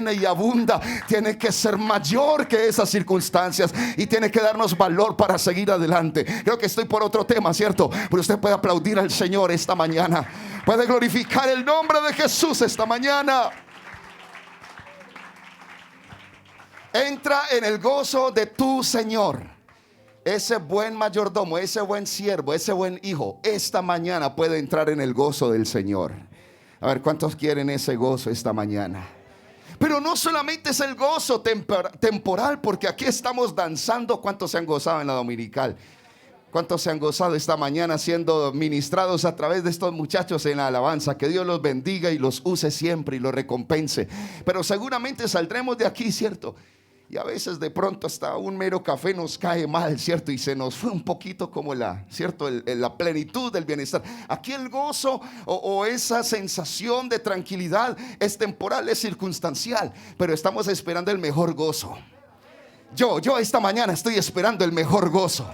y abunda tiene que ser mayor que esas circunstancias y tiene que darnos valor para seguir adelante. Creo que estoy por otro tema, ¿cierto? Pero usted puede aplaudir al Señor esta mañana, puede glorificar el nombre de Jesús esta mañana. Entra en el gozo de tu Señor. Ese buen mayordomo, ese buen siervo, ese buen hijo, esta mañana puede entrar en el gozo del Señor. A ver, ¿cuántos quieren ese gozo esta mañana? Pero no solamente es el gozo temporal, porque aquí estamos danzando. ¿Cuántos se han gozado en la dominical? ¿Cuántos se han gozado esta mañana siendo ministrados a través de estos muchachos en la alabanza? Que Dios los bendiga y los use siempre y los recompense. Pero seguramente saldremos de aquí, ¿cierto? Y a veces de pronto hasta un mero café nos cae mal, ¿cierto? Y se nos fue un poquito como ¿cierto? La plenitud del bienestar. Aquí el gozo o esa sensación de tranquilidad es temporal, es circunstancial, pero estamos esperando el mejor gozo. Yo esta mañana estoy esperando el mejor gozo.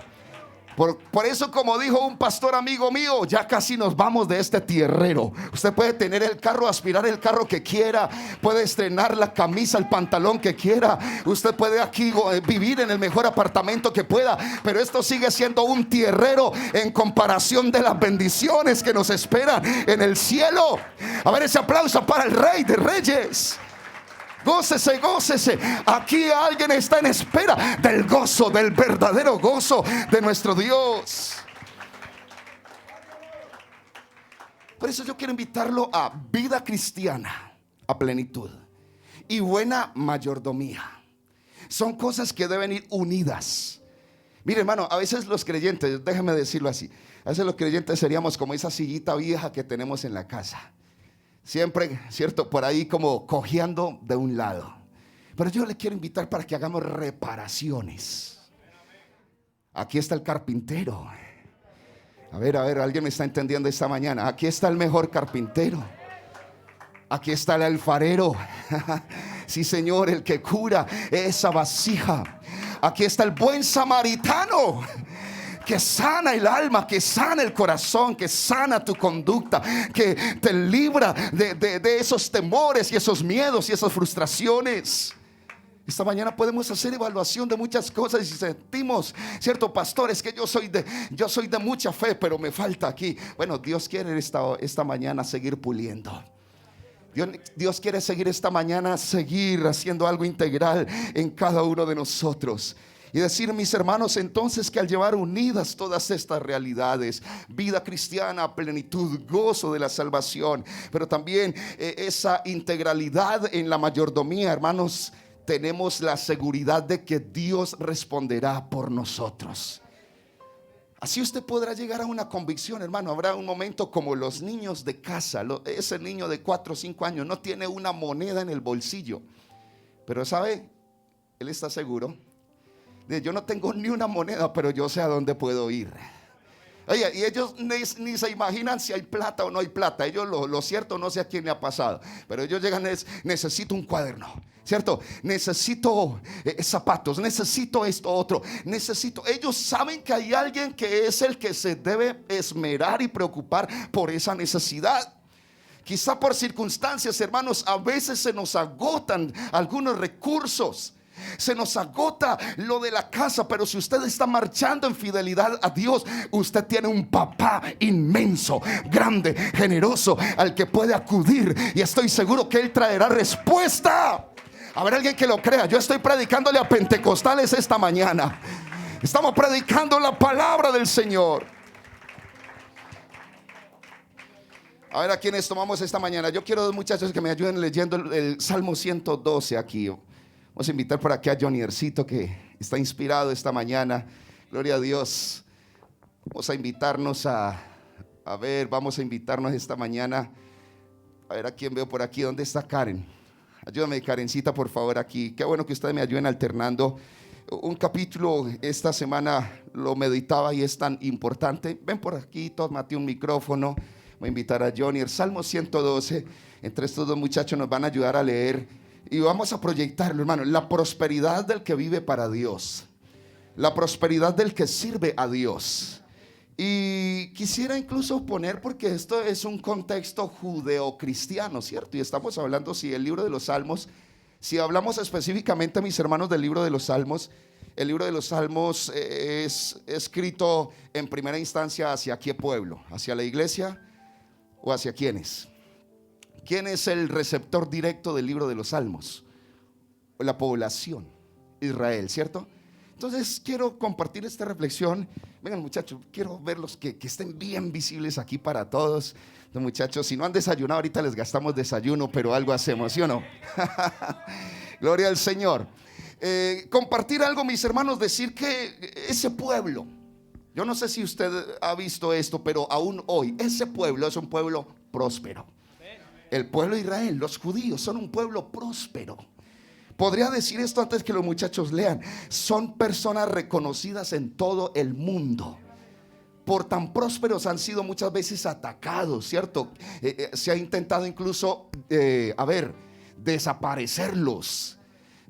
Por eso, como dijo un pastor amigo mío, ya casi nos vamos de este tierrero. Usted puede tener el carro, aspirar el carro que quiera, puede estrenar la camisa, el pantalón que quiera, usted puede aquí vivir en el mejor apartamento que pueda, pero esto sigue siendo un tierrero en comparación de las bendiciones que nos esperan en el cielo. A ver, ese aplauso para el Rey de Reyes. Gócese, gócese. Aquí alguien está en espera del gozo, del verdadero gozo de nuestro Dios. Por eso yo quiero invitarlo a vida cristiana, a plenitud y buena mayordomía. Son cosas que deben ir unidas. Mire, hermano, a veces los creyentes, déjeme decirlo así, a veces los creyentes seríamos como esa sillita vieja que tenemos en la casa. Siempre, ¿cierto? Por ahí como cojeando de un lado. Pero yo le quiero invitar para que hagamos reparaciones. Aquí está el carpintero. A ver, alguien me está entendiendo esta mañana. Aquí está el mejor carpintero. Aquí está el alfarero. Sí, Señor, el que cura esa vasija. Aquí está el buen samaritano, que sana el alma, que sana el corazón, que sana tu conducta, que te libra de esos temores y esos miedos y esas frustraciones. Esta mañana podemos hacer evaluación de muchas cosas y si sentimos, cierto, pastor, es que yo soy de mucha fe, pero me falta aquí. Bueno, Dios quiere esta mañana seguir puliendo. Dios quiere seguir esta mañana, seguir haciendo algo integral en cada uno de nosotros. Y decir, mis hermanos, entonces que al llevar unidas todas estas realidades, vida cristiana, plenitud, gozo de la salvación, pero también esa integralidad en la mayordomía, hermanos, tenemos la seguridad de que Dios responderá por nosotros. Así usted podrá llegar a una convicción, hermano. Habrá un momento como los niños de casa. Ese niño de 4 o 5 años no tiene una moneda en el bolsillo, pero ¿sabe? Él está seguro. Yo no tengo ni una moneda, pero yo sé a dónde puedo ir. Oye, y ellos ni se imaginan si hay plata o no hay plata. Ellos lo cierto, no sé a quién le ha pasado, pero ellos llegan, necesito un cuaderno, ¿cierto? Necesito zapatos, necesito esto, otro, necesito. Ellos saben que hay alguien que es el que se debe esmerar y preocupar por esa necesidad. Quizá por circunstancias, hermanos, a veces se nos agotan algunos recursos. Se nos agota lo de la casa, pero si usted está marchando en fidelidad a Dios, usted tiene un papá inmenso, grande, generoso, al que puede acudir, y estoy seguro que Él traerá respuesta. A ver, alguien que lo crea. Yo estoy predicándole a pentecostales esta mañana. Estamos predicando la palabra del Señor. A ver, a quienes tomamos esta mañana. Yo quiero 2 muchachos que me ayuden leyendo el Salmo 112 aquí. Vamos a invitar por aquí a Johnny Ercito, que está inspirado esta mañana. Gloria a Dios. Vamos a invitarnos vamos a invitarnos esta mañana. A ver a quién veo por aquí. ¿Dónde está Karen? Ayúdame, Karencita, por favor, aquí. Qué bueno que ustedes me ayuden alternando. Un capítulo esta semana lo meditaba y es tan importante. Ven por aquí, tómate un micrófono. Voy a invitar a Johnny. El Salmo 112. Entre estos 2 muchachos nos van a ayudar a leer. Y vamos a proyectarlo, hermano. La prosperidad del que vive para Dios. La prosperidad del que sirve a Dios. Y quisiera incluso poner, porque esto es un contexto judeocristiano, ¿cierto? Y estamos hablando, si el libro de los Salmos Si hablamos específicamente, mis hermanos, del libro de los Salmos, el libro de los Salmos es escrito en primera instancia hacia qué pueblo, hacia la iglesia o hacia quiénes. ¿Quién es el receptor directo del libro de los Salmos? La población, Israel, ¿cierto? Entonces quiero compartir esta reflexión. Vengan, muchachos, quiero verlos que estén bien visibles aquí para todos. Los muchachos, si no han desayunado, ahorita les gastamos desayuno, pero algo hacemos, ¿sí o no? Gloria al Señor. Compartir algo, mis hermanos, decir que ese pueblo, yo no sé si usted ha visto esto, pero aún hoy ese pueblo es un pueblo próspero. El pueblo de Israel, los judíos, son un pueblo próspero. Podría decir esto antes que los muchachos lean. Son personas reconocidas en todo el mundo. Por tan prósperos han sido muchas veces atacados, ¿cierto? Se ha intentado incluso, desaparecerlos.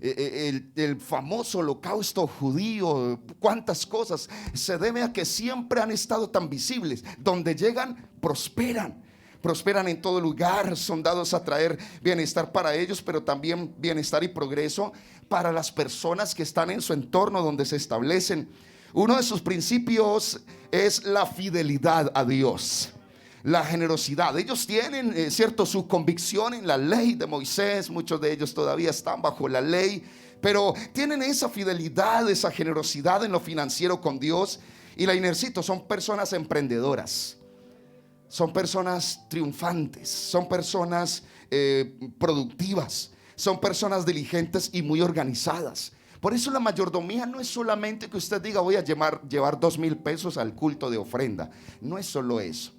El famoso holocausto judío, cuántas cosas, se debe a que siempre han estado tan visibles. Donde llegan, prosperan en todo lugar, son dados a traer bienestar para ellos, pero también bienestar y progreso para las personas que están en su entorno donde se establecen. Uno de sus principios es la fidelidad a Dios, la generosidad. Ellos tienen, cierto, su convicción en la ley de Moisés. Muchos de ellos todavía están bajo la ley, pero tienen esa fidelidad, esa generosidad en lo financiero con Dios. Y la Inercito son personas emprendedoras. Son personas triunfantes, son personas productivas, son personas diligentes y muy organizadas. Por eso la mayordomía no es solamente que usted diga voy a llevar 2,000 pesos al culto de ofrenda. No es solo eso,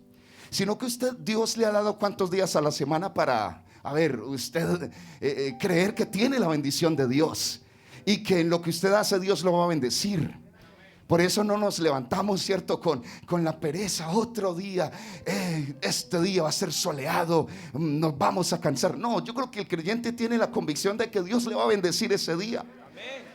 sino que Dios le ha dado cuántos días a la semana para, usted creer que tiene la bendición de Dios y que en lo que usted hace Dios lo va a bendecir. Por eso no nos levantamos, ¿cierto? Con la pereza. Otro día, este día va a ser soleado, nos vamos a cansar. No, yo creo que el creyente tiene la convicción de que Dios le va a bendecir ese día,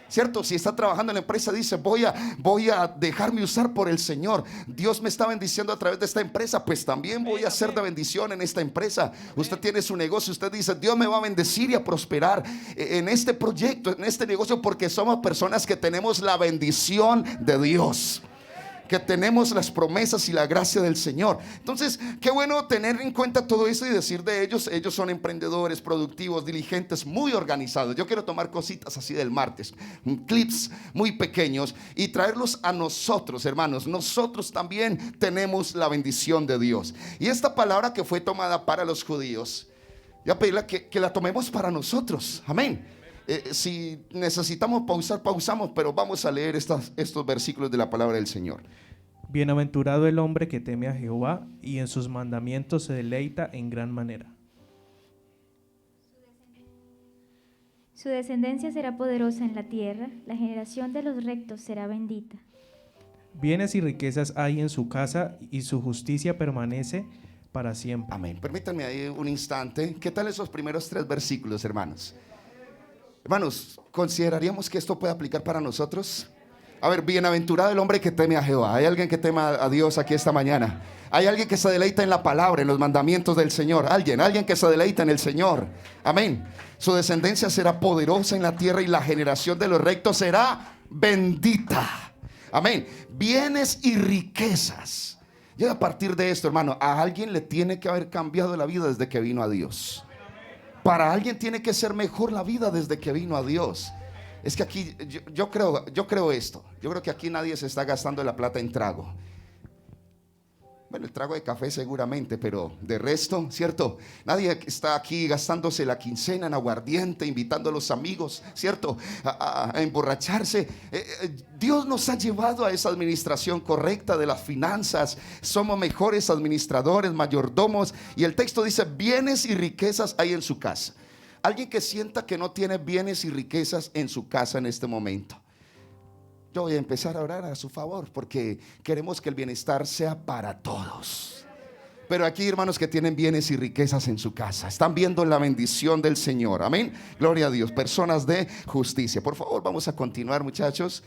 ¿cierto? Si está trabajando en la empresa, dice voy a dejarme usar por el Señor. Dios me está bendiciendo a través de esta empresa, pues también voy a ser de bendición en esta empresa. Usted tiene su negocio, usted dice Dios me va a bendecir y a prosperar en este proyecto, en este negocio, porque somos personas que tenemos la bendición de Dios, que tenemos las promesas y la gracia del Señor. Entonces, qué bueno tener en cuenta todo eso y decir de ellos son emprendedores, productivos, diligentes, muy organizados. Yo quiero tomar cositas así del martes, clips muy pequeños y traerlos a nosotros, hermanos. Nosotros también tenemos la bendición de Dios. Y esta palabra que fue tomada para los judíos, ya pedirle que la tomemos para nosotros. Amén. Si necesitamos pausar, pausamos, pero vamos a leer estos versículos de la palabra del Señor. Bienaventurado el hombre que teme a Jehová y en sus mandamientos se deleita en gran manera. Su descendencia será poderosa en la tierra, la generación de los rectos será bendita. Bienes y riquezas hay en su casa y su justicia permanece para siempre. Amén. Permítanme ahí un instante. ¿Qué tal esos primeros 3 versículos, hermanos? Hermanos, ¿consideraríamos que esto puede aplicar para nosotros? A ver, bienaventurado el hombre que teme a Jehová. ¿Hay alguien que tema a Dios aquí esta mañana? ¿Hay alguien que se deleita en la palabra, en los mandamientos del Señor? Alguien que se deleita en el Señor. Amén. Su descendencia será poderosa en la tierra y la generación de los rectos será bendita. Amén. Bienes y riquezas. Y a partir de esto, hermano, a alguien le tiene que haber cambiado la vida desde que vino a Dios. Para alguien tiene que ser mejor la vida desde que vino a Dios. Es que aquí yo creo esto. Yo creo que aquí nadie se está gastando la plata en trago. Bueno, el trago de café seguramente, pero de resto, ¿cierto? Nadie está aquí gastándose la quincena en aguardiente, invitando a los amigos, ¿cierto? A emborracharse. Dios nos ha llevado a esa administración correcta de las finanzas. Somos mejores administradores, mayordomos. Y el texto dice, bienes y riquezas hay en su casa. Alguien que sienta que no tiene bienes y riquezas en su casa en este momento. Yo voy a empezar a orar a su favor porque queremos que el bienestar sea para todos. Pero aquí, hermanos que tienen bienes y riquezas en su casa, están viendo la bendición del Señor. Amén. Gloria a Dios. Personas de justicia. Por favor, vamos a continuar, muchachos.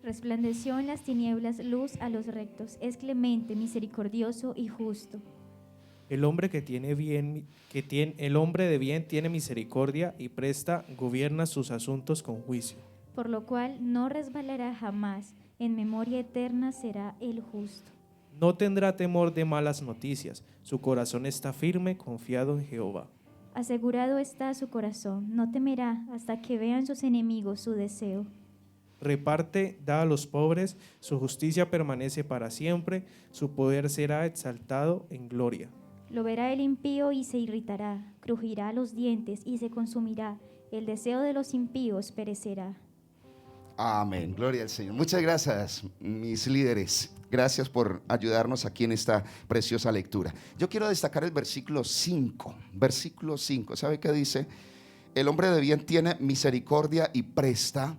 Resplandeció en las tinieblas luz a los rectos. Es clemente, misericordioso y justo. El hombre el hombre de bien tiene misericordia y presta, gobierna sus asuntos con juicio. Por lo cual no resbalará jamás, en memoria eterna será el justo. No tendrá temor de malas noticias, su corazón está firme, confiado en Jehová. Asegurado está su corazón, no temerá hasta que vean sus enemigos su deseo. Reparte, da a los pobres, su justicia permanece para siempre, su poder será exaltado en gloria. Lo verá el impío y se irritará, crujirá los dientes y se consumirá, el deseo de los impíos perecerá. Amén, gloria al Señor. Muchas gracias, mis líderes. Gracias por ayudarnos aquí en esta preciosa lectura. Yo quiero destacar el versículo 5. Versículo 5, ¿sabe qué dice? El hombre de bien tiene misericordia y presta.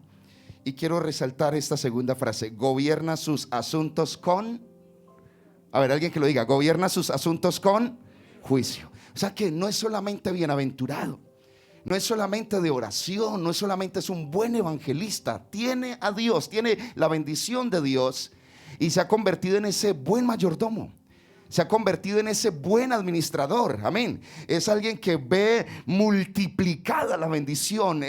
Y quiero resaltar esta segunda frase: gobierna sus asuntos con... A ver, alguien que lo diga: gobierna sus asuntos con juicio. O sea que no es solamente bienaventurado, no es solamente de oración, no es solamente es un buen evangelista, tiene a Dios, tiene la bendición de Dios y se ha convertido en ese buen mayordomo. Se ha convertido en ese buen administrador, amén. Es alguien que ve multiplicada la bendición,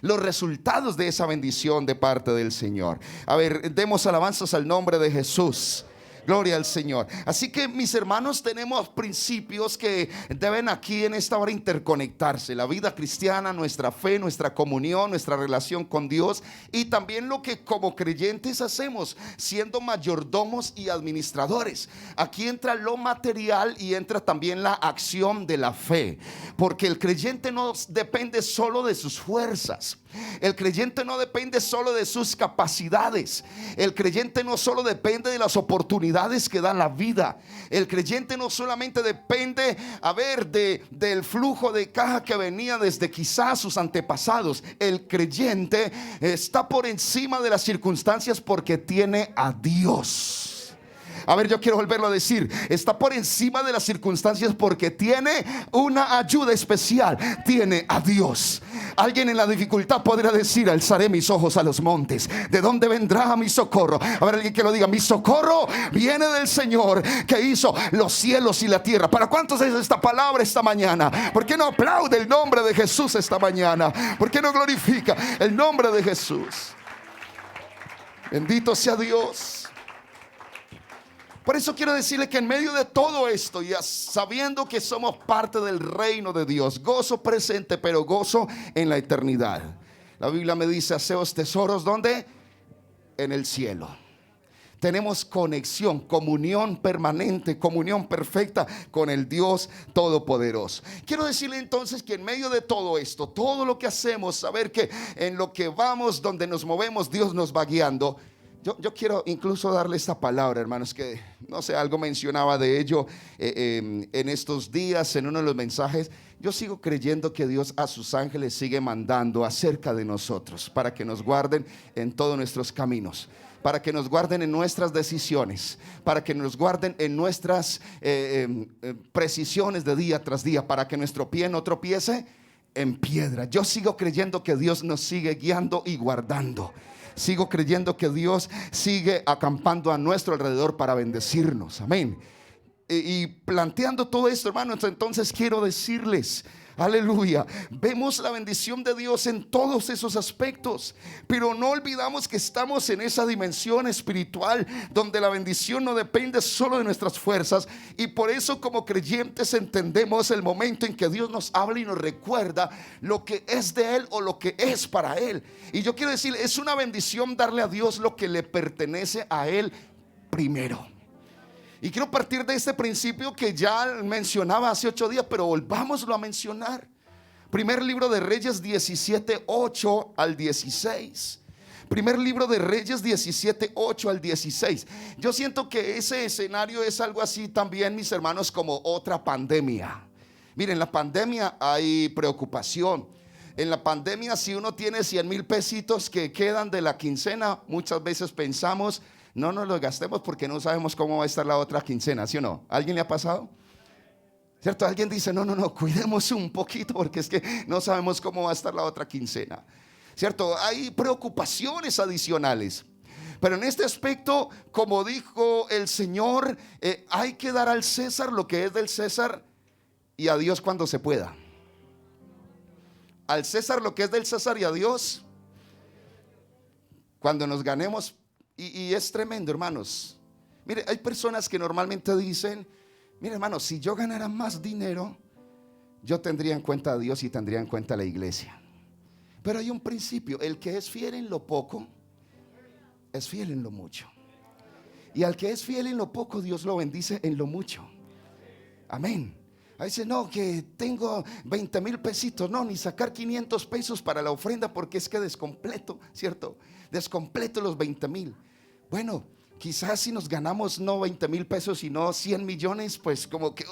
los resultados de esa bendición de parte del Señor. A ver, demos alabanzas al nombre de Jesús. Gloria al Señor. Así que, mis hermanos, tenemos principios que deben aquí en esta hora interconectarse: la vida cristiana, nuestra fe, nuestra comunión, nuestra relación con Dios, y también lo que como creyentes hacemos siendo mayordomos y administradores. Aquí entra lo material y entra también la acción de la fe, porque el creyente no depende solo de sus fuerzas. El creyente no depende solo de sus capacidades. El creyente no solo depende de las oportunidades que da la vida. El creyente no solamente depende, del flujo de caja que venía desde quizás sus antepasados. El creyente está por encima de las circunstancias porque tiene a Dios. A ver, yo quiero volverlo a decir: está por encima de las circunstancias porque tiene una ayuda especial, tiene a Dios. Alguien en la dificultad podrá decir: alzaré mis ojos a los montes, ¿de dónde vendrá mi socorro? A ver, alguien que lo diga: mi socorro viene del Señor que hizo los cielos y la tierra. ¿Para cuántos es esta palabra esta mañana? ¿Por qué no aplaude el nombre de Jesús esta mañana? ¿Por qué no glorifica el nombre de Jesús? Bendito sea Dios. Por eso quiero decirle que en medio de todo esto, ya sabiendo que somos parte del reino de Dios, gozo presente, pero gozo en la eternidad. La Biblia me dice: haceos tesoros, ¿dónde? En el cielo. Tenemos conexión, comunión permanente, comunión perfecta con el Dios Todopoderoso. Quiero decirle entonces que en medio de todo esto, todo lo que hacemos, saber que en lo que vamos, donde nos movemos, Dios nos va guiando. Yo quiero incluso darle esta palabra, hermanos, que no sé, algo mencionaba de ello en estos días en uno de los mensajes. Yo sigo creyendo que Dios a sus ángeles sigue mandando acerca de nosotros para que nos guarden en todos nuestros caminos, para que nos guarden en nuestras decisiones, para que nos guarden en nuestras precisiones de día tras día, para que nuestro pie no tropiece en piedra. Yo sigo creyendo que Dios nos sigue guiando y guardando. Sigo creyendo que Dios sigue acampando a nuestro alrededor para bendecirnos. Amén. Y planteando todo esto, hermanos, entonces quiero decirles: aleluya, vemos la bendición de Dios en todos esos aspectos, pero no olvidamos que estamos en esa dimensión espiritual donde la bendición no depende solo de nuestras fuerzas. Y por eso, como creyentes, entendemos el momento en que Dios nos habla y nos recuerda lo que es de Él o lo que es para Él. Y yo quiero decir, es una bendición darle a Dios lo que le pertenece a Él primero. Y quiero partir de este principio que ya mencionaba hace 8 días, pero volvámoslo a mencionar. Primer libro de Reyes 17, 8 al 16. Primer libro de Reyes 17, 8 al 16. Yo siento que ese escenario es algo así también, mis hermanos, como otra pandemia. Miren, en la pandemia hay preocupación. En la pandemia, si uno tiene 100,000 pesitos que quedan de la quincena, muchas veces pensamos: no nos los gastemos porque no sabemos cómo va a estar la otra quincena, ¿sí o no? ¿Alguien le ha pasado? ¿Cierto? Alguien dice: no, cuidemos un poquito porque es que no sabemos cómo va a estar la otra quincena. ¿Cierto? Hay preocupaciones adicionales. Pero en este aspecto, como dijo el Señor, hay que dar al César lo que es del César y a Dios cuando se pueda. Al César lo que es del César y a Dios cuando nos ganemos. Y es tremendo, hermanos. Mire, hay personas que normalmente dicen: mire, hermanos, si yo ganara más dinero, yo tendría en cuenta a Dios y tendría en cuenta a la iglesia. Pero hay un principio: el que es fiel en lo poco es fiel en lo mucho. Y al que es fiel en lo poco, Dios lo bendice en lo mucho. Amén. Ahí dice: no, que tengo 20,000 pesitos. No, ni sacar 500 pesos para la ofrenda, porque es que descompleto, ¿cierto? Descompleto los 20,000. Bueno, quizás si nos ganamos no 20,000 pesos, sino 100 millones, pues como que,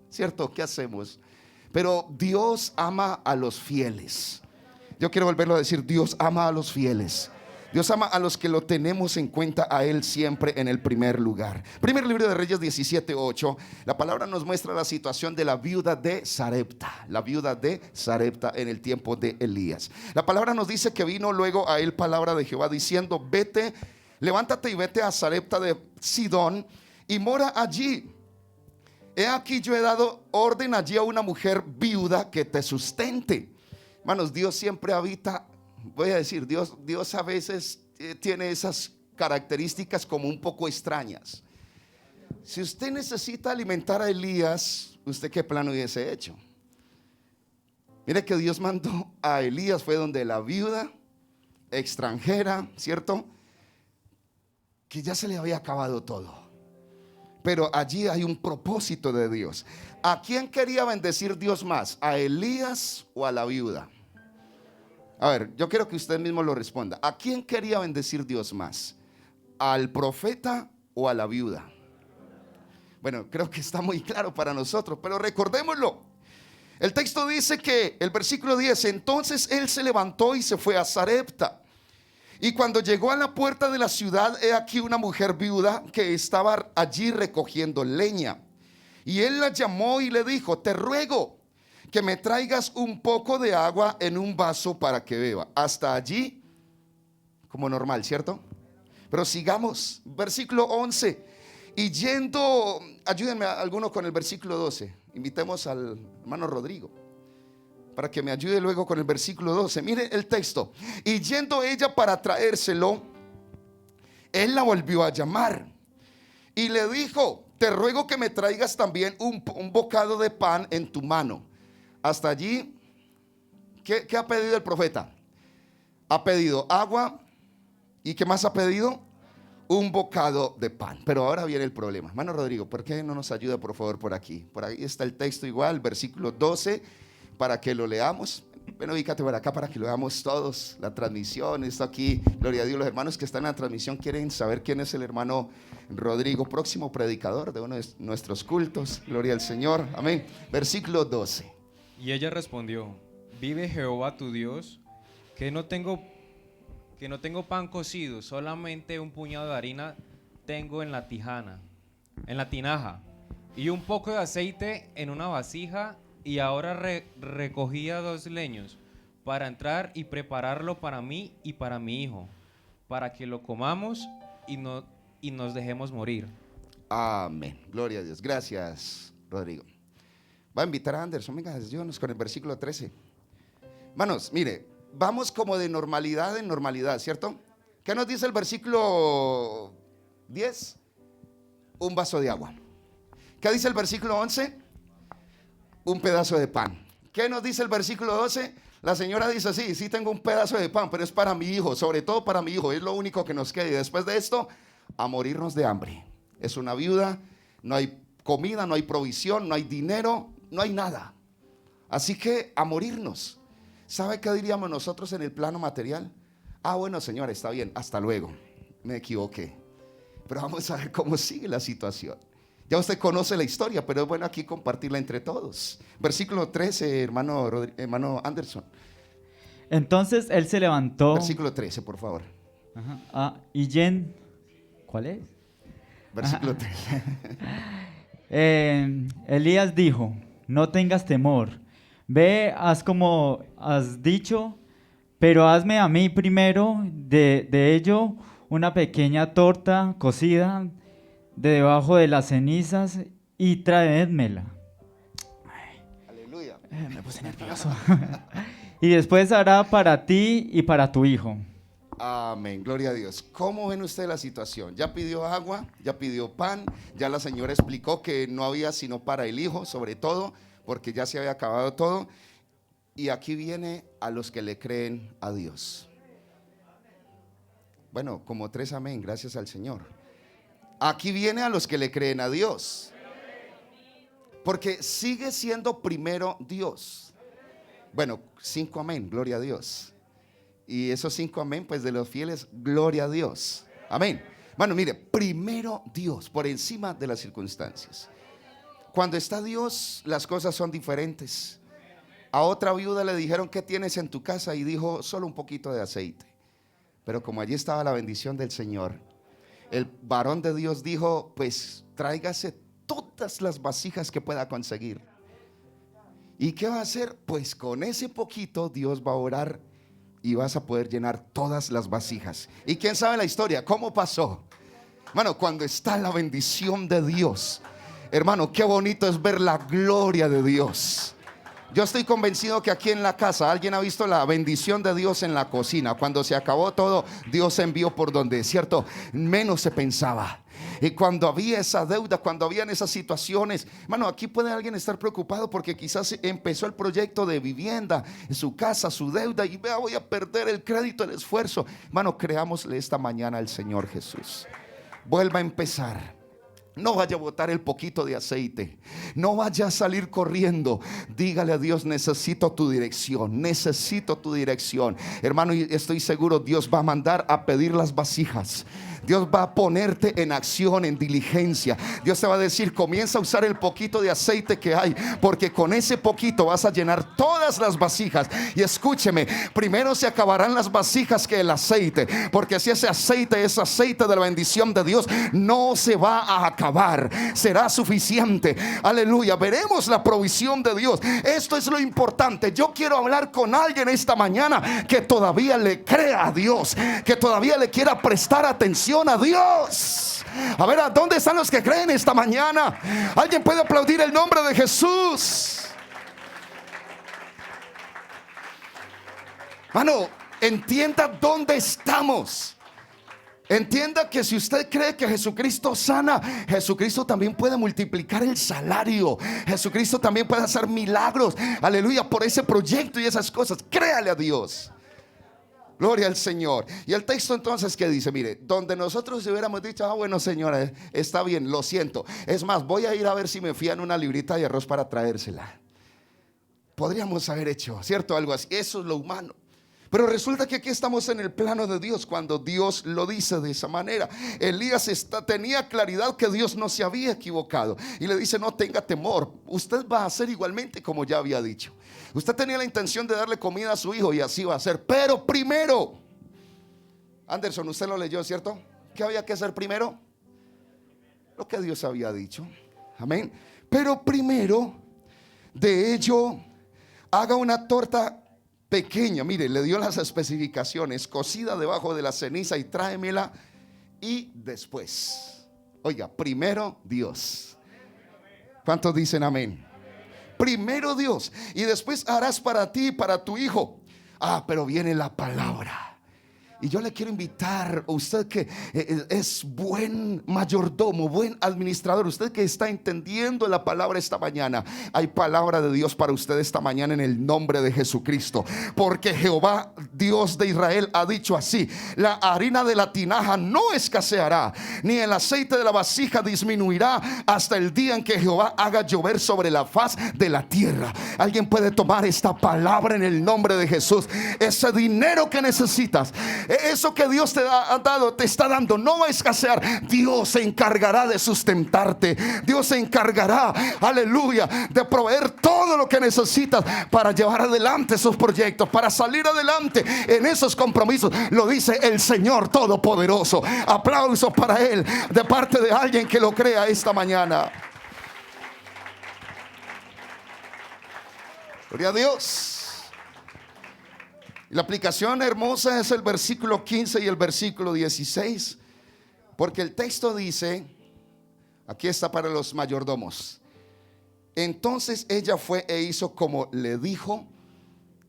¿cierto? ¿Qué hacemos? Pero Dios ama a los fieles. Yo quiero volverlo a decir: Dios ama a los fieles. Dios ama a los que lo tenemos en cuenta a Él siempre en el primer lugar. Primer libro de Reyes 17:8. La palabra nos muestra la situación de la viuda de Sarepta. La viuda de Sarepta en el tiempo de Elías. La palabra nos dice que vino luego a él palabra de Jehová diciendo: vete, levántate y vete a Sarepta de Sidón y mora allí. He aquí yo he dado orden allí a una mujer viuda que te sustente. Hermanos, Dios siempre habita. Voy a decir, Dios a veces tiene esas características como un poco extrañas. Si usted necesita alimentar a Elías, ¿usted qué plan hubiese hecho? Mire que Dios mandó a Elías, fue donde la viuda extranjera, ¿cierto? Que ya se le había acabado todo. Pero allí hay un propósito de Dios. ¿A quién quería bendecir Dios más? ¿A Elías o a la viuda? A ver, yo quiero que usted mismo lo responda. ¿A quién quería bendecir Dios más? ¿Al profeta o a la viuda? Bueno, creo que está muy claro para nosotros, pero recordémoslo. El texto dice que, el versículo 10, entonces él se levantó y se fue a Sarepta. Y cuando llegó a la puerta de la ciudad, he aquí una mujer viuda que estaba allí recogiendo leña. Y él la llamó y le dijo: te ruego que me traigas un poco de agua en un vaso para que beba. Hasta allí, como normal, ¿cierto? Pero sigamos, versículo 11. Y yendo, ayúdenme a alguno con el versículo 12. Invitemos al hermano Rodrigo para que me ayude luego con el versículo 12. Mire el texto. Y yendo ella para traérselo, él la volvió a llamar y le dijo: te ruego que me traigas también un bocado de pan en tu mano. Hasta allí, ¿qué ha pedido el profeta? Ha pedido agua. ¿Y qué más ha pedido? Un bocado de pan. Pero ahora viene el problema. Hermano Rodrigo, ¿por qué no nos ayuda por favor por aquí? Por ahí está el texto igual, versículo 12, para que lo leamos. Ven, ubícate por acá para que lo veamos todos. La transmisión está aquí. Gloria a Dios. Los hermanos que están en la transmisión quieren saber quién es el hermano Rodrigo, próximo predicador de uno de nuestros cultos. Gloria al Señor. Amén. Versículo 12. Y ella respondió: vive Jehová tu Dios, que no tengo pan cocido, solamente un puñado de harina tengo en la tinaja, y un poco de aceite en una vasija, y ahora recogía 2 leños para entrar y prepararlo para mí y para mi hijo, para que lo comamos y nos dejemos morir. Amén. Gloria a Dios. Gracias, Rodrigo. Va a invitar a Anderson. Venga, ayúdanos con el versículo 13. Hermanos, mire, vamos como de normalidad en normalidad, ¿cierto? ¿Qué nos dice el versículo 10? Un vaso de agua. ¿Qué dice el versículo 11? Un pedazo de pan. ¿Qué nos dice el versículo 12? La señora dice: sí tengo un pedazo de pan, pero es para mi hijo, sobre todo para mi hijo, es lo único que nos queda. Y después de esto, a morirnos de hambre. Es una viuda, no hay comida, no hay provisión, no hay dinero, no hay nada. Así que a morirnos. ¿Sabe qué diríamos nosotros en el plano material? Ah, bueno, señora, está bien, hasta luego, me equivoqué. Pero vamos a ver cómo sigue la situación. Ya usted conoce la historia, pero es bueno aquí compartirla entre todos. Versículo 13, hermano Anderson. Entonces él se levantó. Versículo 13, por favor. ¿Cuál es? Versículo 13. Elías dijo: no tengas temor, ve, haz como has dicho, pero hazme a mí primero de ello una pequeña torta cocida de debajo de las cenizas y traédmela. Aleluya. Me puse nervioso. Y después hará para ti y para tu hijo. Amén, gloria a Dios. ¿Cómo ven ustedes la situación? Ya pidió agua, ya pidió pan, ya la señora explicó que no había sino para el hijo, sobre todo, porque ya se había acabado todo. Y aquí viene a los que le creen a Dios. Bueno, como 3 amén, gracias al Señor. Aquí viene a los que le creen a Dios, porque sigue siendo primero Dios. Bueno, 5 amén, gloria a Dios. Y esos 5 amén, pues de los fieles, gloria a Dios. Amén. Bueno, mire, primero Dios, por encima de las circunstancias. Cuando está Dios, las cosas son diferentes. A otra viuda le dijeron: ¿qué tienes en tu casa? Y dijo: solo un poquito de aceite. Pero como allí estaba la bendición del Señor, el varón de Dios dijo: pues tráigase todas las vasijas que pueda conseguir. ¿Y qué va a hacer? Pues con ese poquito Dios va a orar y vas a poder llenar todas las vasijas. ¿Y quién sabe la historia? ¿Cómo pasó? Hermano, cuando está la bendición de Dios, hermano, qué bonito es ver la gloria de Dios. Yo estoy convencido que aquí en la casa alguien ha visto la bendición de Dios en la cocina. Cuando se acabó todo, Dios envió por donde, cierto, menos se pensaba. Y cuando había esa deuda, cuando habían esas situaciones, hermano, aquí puede alguien estar preocupado porque quizás empezó el proyecto de vivienda en su casa, su deuda, y vea, voy a perder el crédito, el esfuerzo. Hermano, creámosle esta mañana al Señor Jesús. Vuelva a empezar. No vaya a botar el poquito de aceite. No vaya a salir corriendo. Dígale a Dios: necesito tu dirección. Necesito tu dirección. Hermano, y estoy seguro Dios va a mandar a pedir las vasijas. Dios va a ponerte en acción, en diligencia. Dios te va a decir: comienza a usar el poquito de aceite que hay, porque con ese poquito vas a llenar todas las vasijas. Y escúcheme, primero se acabarán las vasijas que el aceite, porque si ese aceite es aceite de la bendición de Dios, no se va a acabar, será suficiente. Aleluya, veremos la provisión de Dios. Esto es lo importante. Yo quiero hablar con alguien esta mañana que todavía le crea a Dios, que todavía le quiera prestar atención a Dios. A ver, ¿a dónde están los que creen esta mañana? ¿Alguien puede aplaudir el nombre de Jesús? Mano, entienda dónde estamos. Entienda que si usted cree que Jesucristo sana, Jesucristo también puede multiplicar el salario. Jesucristo también puede hacer milagros. Aleluya, por ese proyecto y esas cosas. Créale a Dios. Gloria al Señor. Y el texto entonces que dice, mire, donde nosotros hubiéramos dicho: bueno, señora, está bien, lo siento. Es más, voy a ir a ver si me fían una librita de arroz para traérsela. Podríamos haber hecho, ¿cierto? Algo así. Eso es lo humano. Pero resulta que aquí estamos en el plano de Dios cuando Dios lo dice de esa manera. Elías tenía claridad que Dios no se había equivocado. Y le dice: no tenga temor, usted va a hacer igualmente como ya había dicho. Usted tenía la intención de darle comida a su hijo y así va a ser. Pero primero, Anderson, usted lo leyó, ¿cierto? ¿Qué había que hacer primero? Lo que Dios había dicho. Amén. Pero primero, de ello, haga una torta pequeña. Mire, le dio las especificaciones: cocida debajo de la ceniza y tráemela. Y después, oiga, primero Dios. ¿Cuántos dicen amén? Primero Dios, y después harás para ti y para tu hijo. Pero viene la palabra. Y yo le quiero invitar, usted que es buen mayordomo, buen administrador, usted que está entendiendo la palabra esta mañana, hay palabra de Dios para usted esta mañana en el nombre de Jesucristo. Porque Jehová, Dios de Israel, ha dicho así: la harina de la tinaja no escaseará, ni el aceite de la vasija disminuirá, hasta el día en que Jehová haga llover sobre la faz de la tierra. Alguien puede tomar esta palabra en el nombre de Jesús. Ese dinero que necesitas, eso que Dios te está dando, no va a escasear. Dios se encargará de sustentarte. Dios se encargará, aleluya, de proveer todo lo que necesitas para llevar adelante esos proyectos, para salir adelante en esos compromisos. Lo dice el Señor Todopoderoso. Aplausos para Él de parte de alguien que lo crea esta mañana. Gloria a Dios. La aplicación hermosa es el versículo 15 y el versículo 16, porque el texto dice, aquí está para los mayordomos: entonces ella fue e hizo como le dijo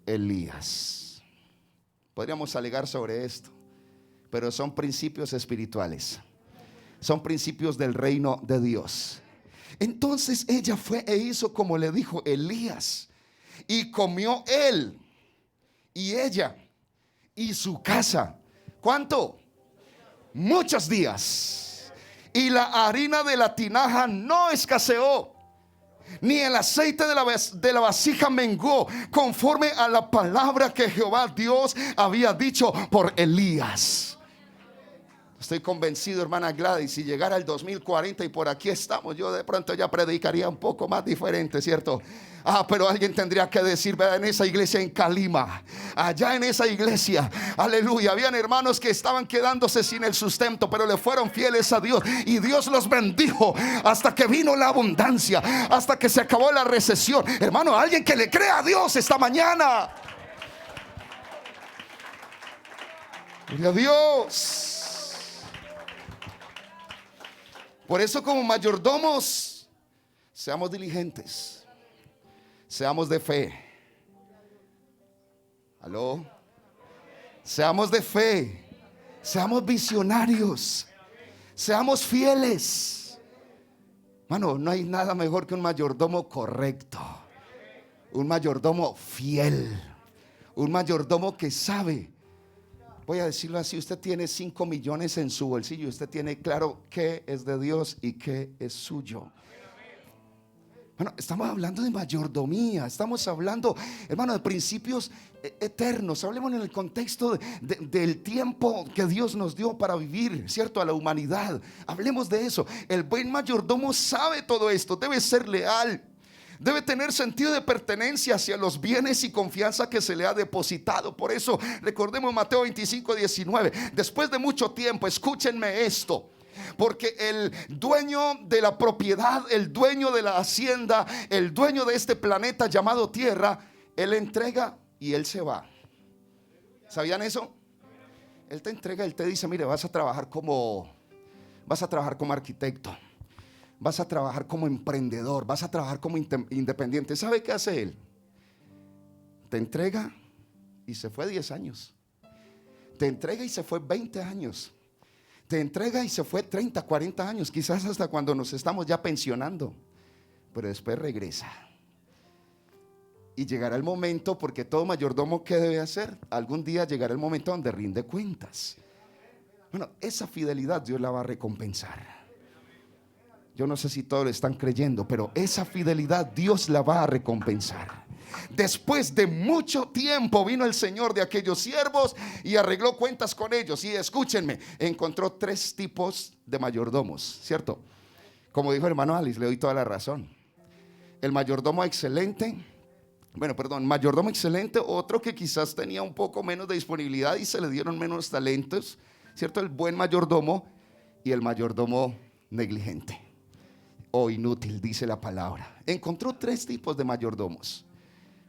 Elías. Podríamos alegar sobre esto, pero son principios espirituales, son principios del reino de Dios. Entonces ella fue e hizo como le dijo Elías, y comió él y ella y su casa. ¿Cuánto? Muchos días. Y la harina de la tinaja no escaseó, ni el aceite de la vasija menguó, conforme a la palabra que Jehová Dios había dicho por Elías. Estoy convencido, hermana Gladys, si llegara el 2040 y por aquí estamos, yo de pronto ya predicaría un poco más diferente, ¿cierto? Pero alguien tendría que decir, vea, en esa iglesia en Calima, allá en esa iglesia, aleluya, habían hermanos que estaban quedándose sin el sustento, pero le fueron fieles a Dios y Dios los bendijo hasta que vino la abundancia, hasta que se acabó la recesión. Hermano, alguien que le crea a Dios esta mañana. Gloria a Dios. Por eso, como mayordomos, seamos diligentes, seamos de fe. ¿Aló? Seamos de fe, seamos visionarios, seamos fieles. Mano, no hay nada mejor que un mayordomo correcto, un mayordomo fiel, un mayordomo que sabe. Voy a decirlo así: usted tiene 5 millones en su bolsillo, usted tiene claro qué es de Dios y qué es suyo. Bueno, estamos hablando de mayordomía, estamos hablando, hermano, de principios eternos. Hablemos en el contexto del tiempo que Dios nos dio para vivir, ¿cierto? A la humanidad. Hablemos de eso. El buen mayordomo sabe todo esto, debe ser leal, debe tener sentido de pertenencia hacia los bienes y confianza que se le ha depositado. Por eso recordemos Mateo 25:19. Después de mucho tiempo, escúchenme esto, porque el dueño de la propiedad, el dueño de la hacienda, el dueño de este planeta llamado Tierra, él entrega y él se va. ¿Sabían eso? Él te entrega, él te dice: mire, vas a trabajar como arquitecto, vas a trabajar como emprendedor, vas a trabajar como independiente. ¿Sabe qué hace él? Te entrega y se fue 10 años. Te entrega y se fue 20 años. Te entrega y se fue 30, 40 años, quizás hasta cuando nos estamos ya pensionando. Pero después regresa. Y llegará el momento, porque todo mayordomo, ¿qué debe hacer? Algún día llegará el momento donde rinde cuentas. Bueno, esa fidelidad Dios la va a recompensar. Yo no sé si todos lo están creyendo, pero esa fidelidad Dios la va a recompensar. Después de mucho tiempo vino el señor de aquellos siervos y arregló cuentas con ellos. Y escúchenme, encontró 3 tipos de mayordomos, ¿cierto? Como dijo el hermano Alice, le doy toda la razón. El mayordomo excelente, mayordomo excelente, otro que quizás tenía un poco menos de disponibilidad y se le dieron menos talentos, ¿cierto? El buen mayordomo y el mayordomo negligente o inútil, dice la palabra. Encontró 3 tipos de mayordomos.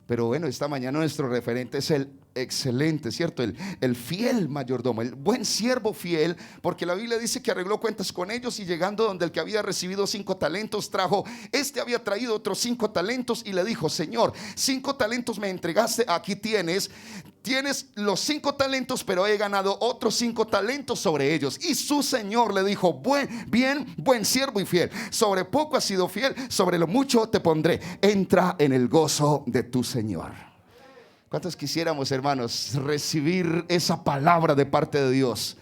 Pero bueno, esta mañana nuestro referente es el excelente, ¿cierto? El fiel mayordomo, el buen siervo fiel, porque la Biblia dice que arregló cuentas con ellos y llegando donde el que había recibido 5 talentos trajo, este había traído otros 5 talentos y le dijo: Señor, 5 talentos me entregaste, aquí tienes los 5 talentos, pero he ganado otros 5 talentos sobre ellos. Y su señor le dijo: buen siervo y fiel, sobre poco has sido fiel, sobre lo mucho te pondré, entra en el gozo de tu Señor. ¿Cuántos quisiéramos, hermanos, recibir esa palabra de parte de Dios?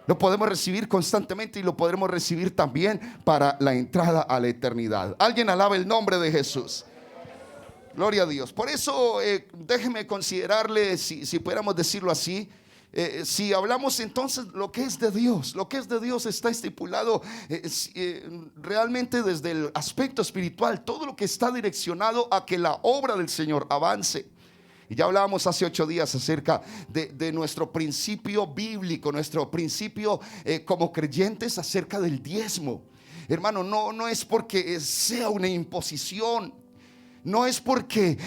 Lo podemos recibir constantemente y lo podremos recibir también para la entrada a la eternidad. Alguien alabe el nombre de Jesús. Gloria a Dios. Por eso déjeme considerarle, si pudiéramos decirlo así, si hablamos entonces lo que es de Dios está estipulado realmente desde el aspecto espiritual, todo lo que está direccionado a que la obra del Señor avance. Y ya hablábamos hace 8 días acerca de nuestro principio bíblico, nuestro principio como creyentes acerca del diezmo. Hermano, no es porque sea una imposición. No es porque,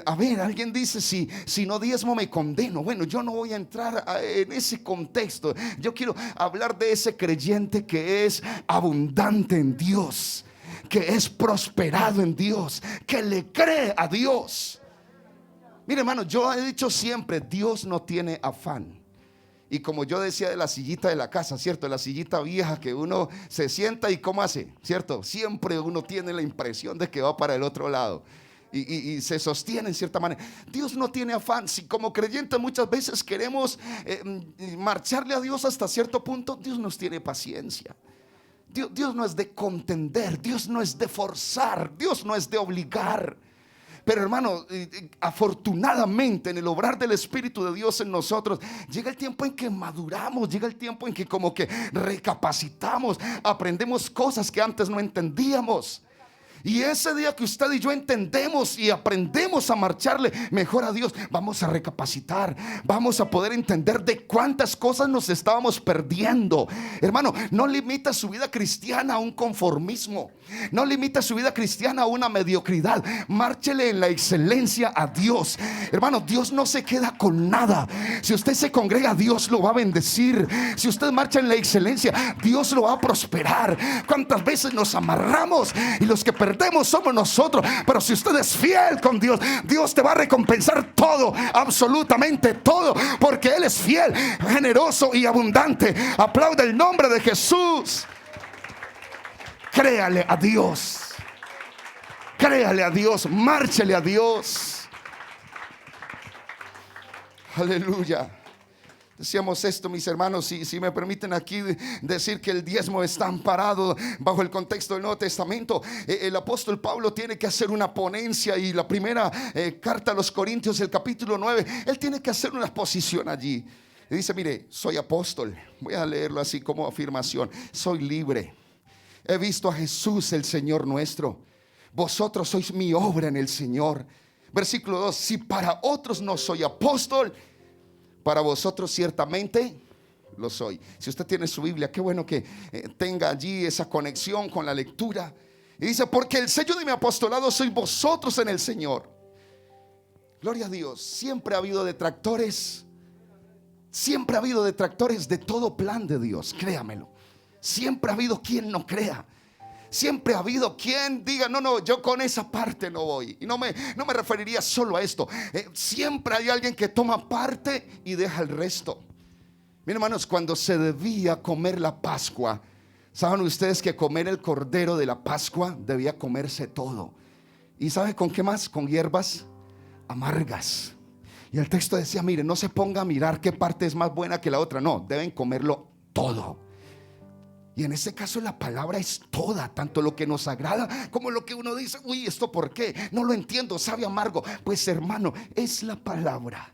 a ver, alguien dice, si no diezmo me condeno. Bueno, yo no voy a entrar en ese contexto. Yo quiero hablar de ese creyente que es abundante en Dios, que es prosperado en Dios, que le cree a Dios. Mire, hermano, yo he dicho siempre, Dios no tiene afán. Y como yo decía de la sillita de la casa, ¿cierto? La sillita vieja que uno se sienta y ¿cómo hace? ¿Cierto? Siempre uno tiene la impresión de que va para el otro lado. Y se sostiene en cierta manera. Dios no tiene afán. Si como creyentes muchas veces queremos marcharle a Dios hasta cierto punto, Dios nos tiene paciencia. Dios no es de contender, Dios no es de forzar, Dios no es de obligar. Pero hermano, afortunadamente en el obrar del Espíritu de Dios en nosotros, llega el tiempo en que maduramos, llega el tiempo en que como que recapacitamos, aprendemos cosas que antes no entendíamos. Y ese día que usted y yo entendemos y aprendemos a marcharle mejor a Dios, vamos a recapacitar, vamos a poder entender de cuántas cosas nos estábamos perdiendo. Hermano, no limita su vida cristiana a un conformismo, no limita su vida cristiana a una mediocridad. Márchele en la excelencia a Dios. Hermano, Dios no se queda con nada. Si usted se congrega, Dios lo va a bendecir. Si usted marcha en la excelencia, Dios lo va a prosperar. ¿Cuántas veces nos amarramos y los que perdemos somos nosotros? Pero si usted es fiel con Dios, Dios te va a recompensar todo, absolutamente todo, porque Él es fiel, generoso y abundante. Aplaude el nombre de Jesús. Créale a Dios, créale a Dios, márchele a Dios. Aleluya. Decíamos esto, mis hermanos, si me permiten aquí decir que el diezmo está amparado bajo el contexto del Nuevo Testamento. El apóstol Pablo tiene que hacer una ponencia, y la primera carta a los Corintios, el capítulo 9, él tiene que hacer una exposición allí. Y dice, mire, soy apóstol, voy a leerlo así como afirmación, soy libre, he visto a Jesús el Señor nuestro, vosotros sois mi obra en el Señor. Versículo 2, si para otros no soy apóstol, para vosotros ciertamente lo soy. Si usted tiene su Biblia, qué bueno que tenga allí esa conexión con la lectura. Y dice, porque el sello de mi apostolado sois vosotros en el Señor. Gloria a Dios. Siempre ha habido detractores. Siempre ha habido detractores de todo plan de Dios, créamelo. Siempre ha habido quien no crea. Siempre ha habido quien diga, no, yo con esa parte no voy. Y no me referiría solo a esto. Siempre hay alguien que toma parte y deja el resto. Miren, hermanos, cuando se debía comer la Pascua, ¿saben ustedes que comer el cordero de la Pascua debía comerse todo? ¿Y sabe con qué más? Con hierbas amargas. Y el texto decía, mire, no se ponga a mirar qué parte es más buena que la otra. No, deben comerlo todo. Y en este caso la palabra es toda, tanto lo que nos agrada como lo que uno dice, uy, ¿esto por qué? No lo entiendo, sabe amargo. Pues hermano, es la palabra.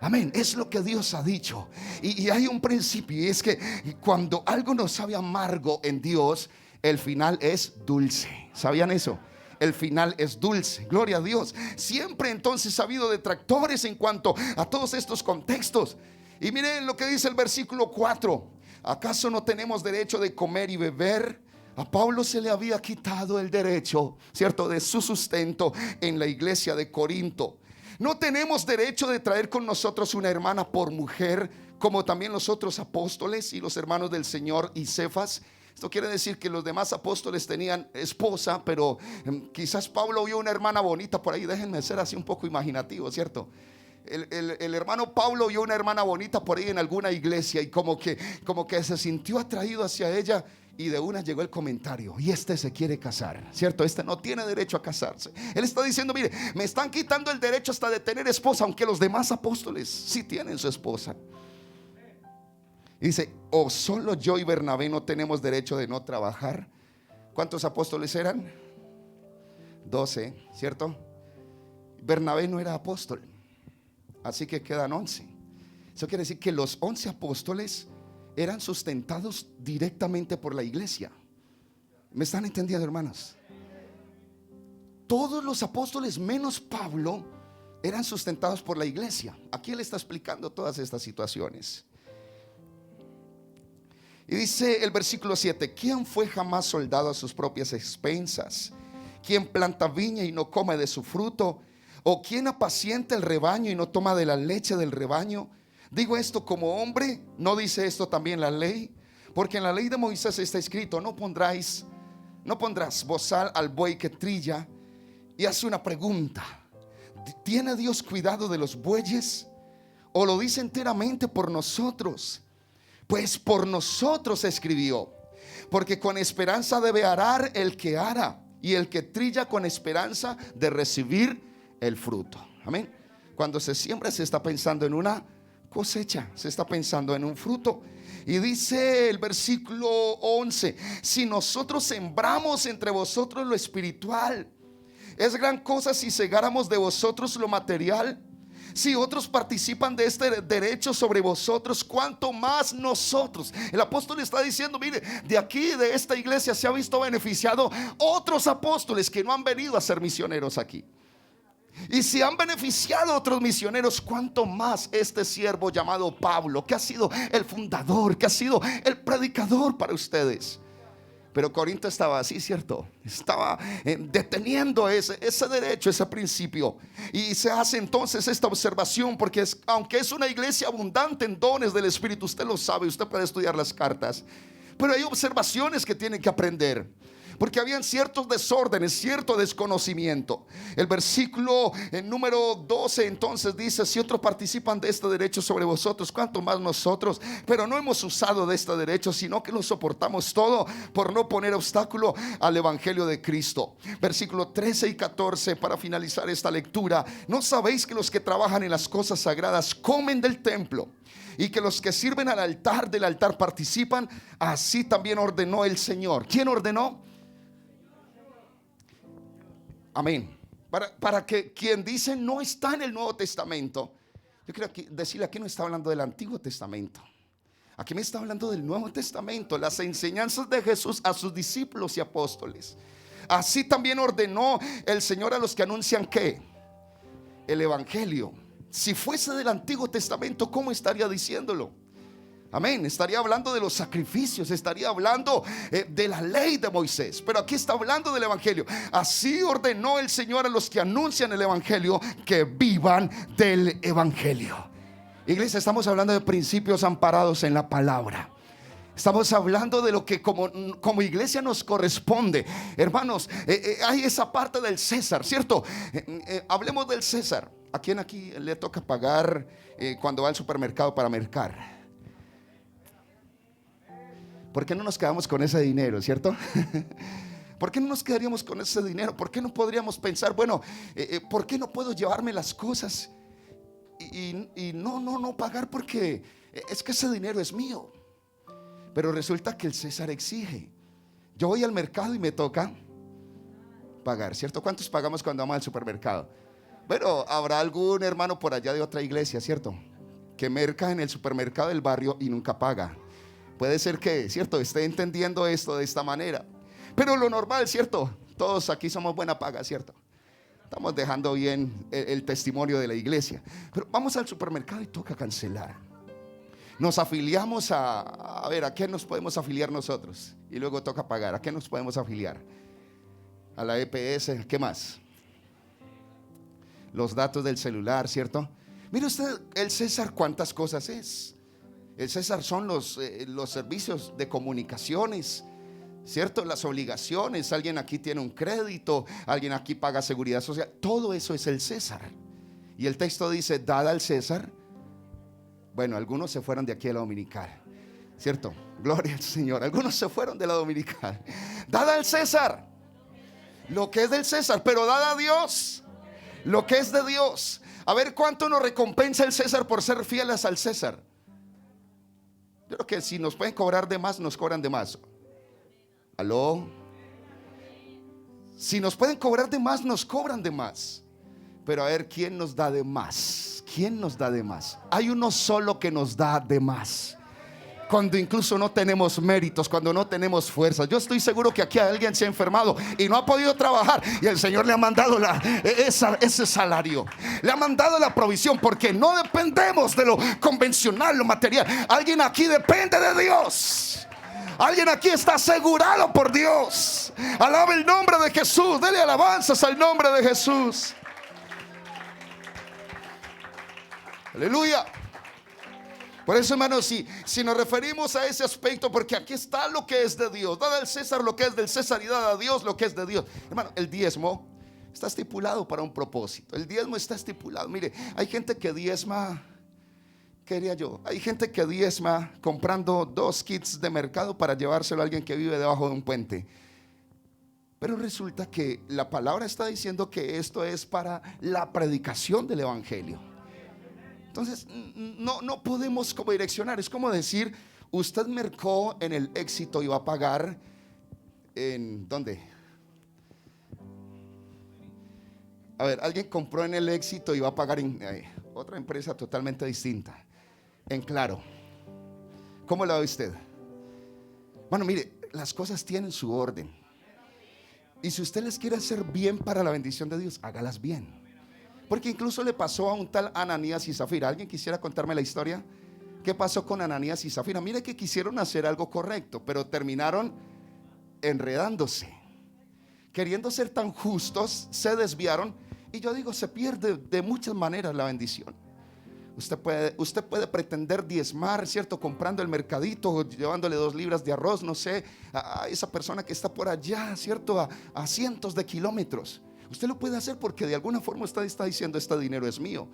Amén, es lo que Dios ha dicho. Y hay un principio, y es que cuando algo nos sabe amargo en Dios, el final es dulce. ¿Sabían eso? El final es dulce, gloria a Dios. Siempre entonces ha habido detractores en cuanto a todos estos contextos. Y miren lo que dice el versículo 4. ¿Acaso no tenemos derecho de comer y beber? A Pablo se le había quitado el derecho, ¿cierto?, de su sustento en la iglesia de Corinto. No tenemos derecho de traer con nosotros una hermana por mujer, como también los otros apóstoles y los hermanos del Señor y Cefas. Esto quiere decir que los demás apóstoles tenían esposa, pero quizás Pablo vio una hermana bonita por ahí. Déjenme ser así un poco imaginativo, ¿cierto? El hermano Pablo vio una hermana bonita por ahí en alguna iglesia y como que se sintió atraído hacia ella, y de una llegó el comentario, y este se quiere casar, ¿cierto? Este no tiene derecho a casarse. Él está diciendo, mire, me están quitando el derecho hasta de tener esposa, aunque los demás apóstoles sí tienen su esposa. Y dice, o solo yo y Bernabé no tenemos derecho de no trabajar. ¿Cuántos apóstoles eran? 12, ¿cierto? Bernabé no era apóstol, así que quedan 11. Eso quiere decir que los 11 apóstoles eran sustentados directamente por la iglesia. ¿Me están entendiendo, hermanos? Todos los apóstoles menos Pablo eran sustentados por la iglesia. Aquí él está explicando todas estas situaciones. Y dice el versículo 7, ¿quién fue jamás soldado a sus propias expensas? ¿Quién planta viña y no come de su fruto? ¿O quién apacienta el rebaño y no toma de la leche del rebaño? Digo esto como hombre, ¿no dice esto también la ley? Porque en la ley de Moisés está escrito: no pondrás bozal al buey que trilla. Y hace una pregunta: ¿tiene Dios cuidado de los bueyes? ¿O lo dice enteramente por nosotros? Pues por nosotros escribió, porque con esperanza debe arar el que ara, y el que trilla con esperanza de recibir el fruto. Amén. Cuando se siembra, se está pensando en una cosecha, se está pensando en un fruto. Y dice el versículo 11: si nosotros sembramos entre vosotros lo espiritual, es gran cosa si segáramos de vosotros lo material. Si otros participan de este derecho sobre vosotros, ¿cuánto más nosotros? El apóstol está diciendo: mire, de aquí, de esta iglesia, se ha visto beneficiado otros apóstoles que no han venido a ser misioneros aquí. Y si han beneficiado a otros misioneros, ¿cuánto más este siervo llamado Pablo, que ha sido el fundador, que ha sido el predicador para ustedes? Pero Corinto estaba así, ¿cierto? Estaba deteniendo ese derecho, ese principio. Y se hace entonces esta observación, porque aunque es una iglesia abundante en dones del Espíritu, usted lo sabe, usted puede estudiar las cartas, pero hay observaciones que tienen que aprender, porque habían ciertos desórdenes, cierto desconocimiento. El versículo número 12 entonces dice: si otros participan de este derecho sobre vosotros, ¿cuánto más nosotros? Pero no hemos usado de este derecho, sino que lo soportamos todo por no poner obstáculo al evangelio de Cristo. Versículo 13 y 14 para finalizar esta lectura: ¿no sabéis que los que trabajan en las cosas sagradas comen del templo, y que los que sirven al altar del altar participan? Así también ordenó el Señor. ¿Quién ordenó? Amén. Para que quien dice no está en el Nuevo Testamento, yo quiero decirle: aquí no está hablando del Antiguo Testamento, aquí me está hablando del Nuevo Testamento, las enseñanzas de Jesús a sus discípulos y apóstoles. Así también ordenó el Señor a los que anuncian ¿qué? El Evangelio. Si fuese del Antiguo Testamento, ¿cómo estaría diciéndolo? Amén. Estaría hablando de los sacrificios, estaría hablando de la ley de Moisés, pero aquí está hablando del evangelio. Así ordenó el Señor a los que anuncian el evangelio que vivan del evangelio. Iglesia, estamos hablando de principios amparados en la palabra. Estamos hablando de lo que como iglesia nos corresponde. Hermanos, hay esa parte del César, ¿cierto? Hablemos del César. ¿A quién aquí le toca pagar cuando va al supermercado para mercar? ¿Por qué no nos quedamos con ese dinero, cierto? ¿Por qué no nos quedaríamos con ese dinero? ¿Por qué no podríamos pensar, bueno, ¿por qué no puedo llevarme las cosas y no pagar? Porque es que ese dinero es mío. Pero resulta que el César exige. Yo voy al mercado y me toca pagar, ¿cierto? ¿Cuántos pagamos cuando vamos al supermercado? Bueno, habrá algún hermano por allá de otra iglesia, ¿cierto?, que merca en el supermercado del barrio y nunca paga. Puede ser que, ¿cierto?, esté entendiendo esto de esta manera. Pero lo normal, ¿cierto? Todos aquí somos buena paga, ¿cierto? Estamos dejando bien el testimonio de la iglesia. Pero vamos al supermercado y toca cancelar. Nos afiliamos a ver, ¿a qué nos podemos afiliar nosotros? Y luego toca pagar. ¿A qué nos podemos afiliar? A la EPS, ¿qué más? Los datos del celular, ¿cierto? Mire usted, el César, ¿cuántas cosas es? El César son los servicios de comunicaciones, ¿cierto? Las obligaciones. Alguien aquí tiene un crédito, alguien aquí paga seguridad social. Todo eso es el César. Y el texto dice: dad al César. Bueno, algunos se fueron de aquí a la dominical, ¿cierto? Gloria al Señor. Algunos se fueron de la dominical. Dad al César lo que es del César, pero dad a Dios lo que es de Dios. A ver cuánto nos recompensa el César por ser fieles al César. Yo creo que si nos pueden cobrar de más, nos cobran de más. ¿Aló? Si nos pueden cobrar de más, nos cobran de más. Pero a ver, ¿quién nos da de más? ¿Quién nos da de más? Hay uno solo que nos da de más. Cuando incluso no tenemos méritos, cuando no tenemos fuerza. Yo estoy seguro que aquí alguien se ha enfermado y no ha podido trabajar, y el Señor le ha mandado ese salario, le ha mandado la provisión, porque no dependemos de lo convencional, lo material. Alguien aquí depende de Dios. Alguien aquí está asegurado por Dios. Alabe el nombre de Jesús. Dele alabanzas al nombre de Jesús. Aleluya. Por eso, hermanos, si nos referimos a ese aspecto, porque aquí está lo que es de Dios. Dad al César lo que es del César y dad a Dios lo que es de Dios. Hermano, el diezmo está estipulado para un propósito. El diezmo está estipulado. Mire, hay gente que diezma, ¿qué diría yo? Hay gente que diezma comprando 2 kits de mercado para llevárselo a alguien que vive debajo de un puente. Pero resulta que la palabra está diciendo que esto es para la predicación del evangelio. Entonces no podemos como direccionar. Es como decir, usted mercó en el Éxito y va a pagar ¿en dónde? A ver, alguien compró en el Éxito y va a pagar en otra empresa totalmente distinta, en Claro. ¿Cómo la ve usted? Bueno, mire, las cosas tienen su orden. Y si usted les quiere hacer bien para la bendición de Dios, hágalas bien. Porque incluso le pasó a un tal Ananías y Zafira. ¿Alguien quisiera contarme la historia? ¿Qué pasó con Ananías y Zafira? Mire que quisieron hacer algo correcto, pero terminaron enredándose. Queriendo ser tan justos, se desviaron. Y yo digo, se pierde de muchas maneras la bendición. Usted puede pretender diezmar, ¿cierto? Comprando el mercadito, llevándole 2 libras de arroz, no sé, a esa persona que está por allá, ¿cierto? A cientos de kilómetros. Usted lo puede hacer porque de alguna forma usted está diciendo, este dinero es mío.